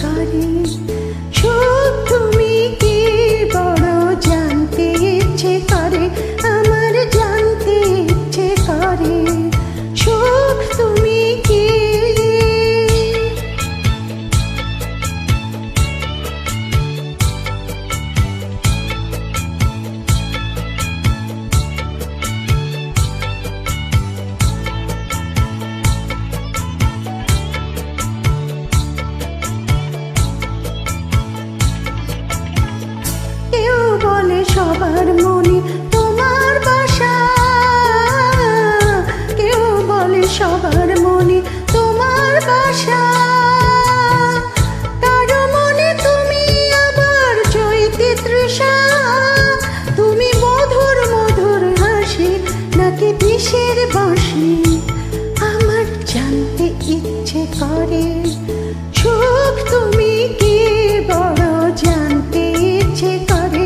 করে। সুখ তুমি কি বড় জানতে ইচ্ছে করে, আমার জানতে ইচ্ছে করে। সুখ তুমি কি? কেউ বলে সবার মনে তোমার বাসা, কেউ বলে সবার মনে তোমার বাসা। কারো মনে তুমি আবার চৈতে তৃষা, তুমি মধুর মধুর হাসি নাকি বিষের বাঁশি, আমার জানতে ইচ্ছে করে। সুখ তুমি কি বড় জানতে ইচ্ছে করে,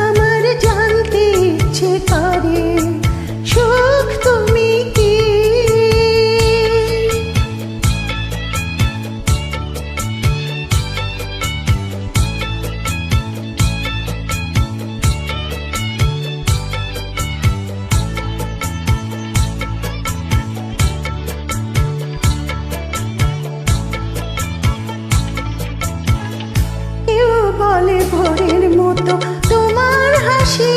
আমার জানতে ইচ্ছে করে। সুখ তুমি কি? কেউ বলে ভোরের মতো তোমার হাসি,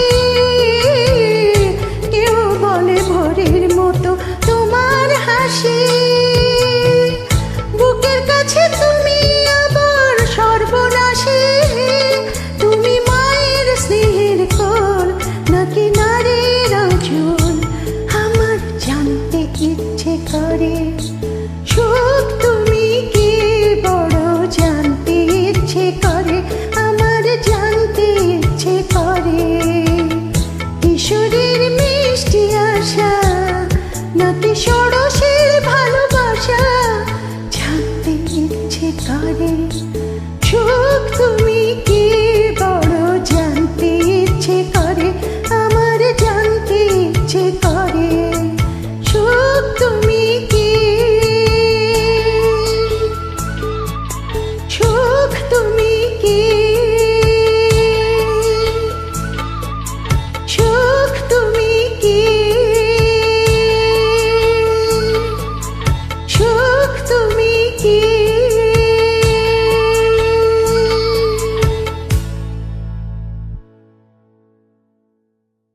কেউ বলে ভোরের মতো তোমার হাসি। বুকের কাছে তুমি আবার সর্বনাশী, তুমি মায়ের স্নেহের কোল নাকি নারীর আঁচল, আমার জানতে ইচ্ছে করে। সুখ তুমি কি বড় জানতে ইচ্ছে করে, আমার জানতে ইচ্ছে করে। কিশোরীর মিষ্টি আশা নাকি ষোড়শের ভালোবাসা, জানতে ইচ্ছে করে। সুখ তুমি কি বড় জানতে ইচ্ছে করে, আমার জানতে ইচ্ছে করে। সুখ তুমি কি? সুখ তুমি কি? সুখ তুমি কি? সুখ তুমি কি?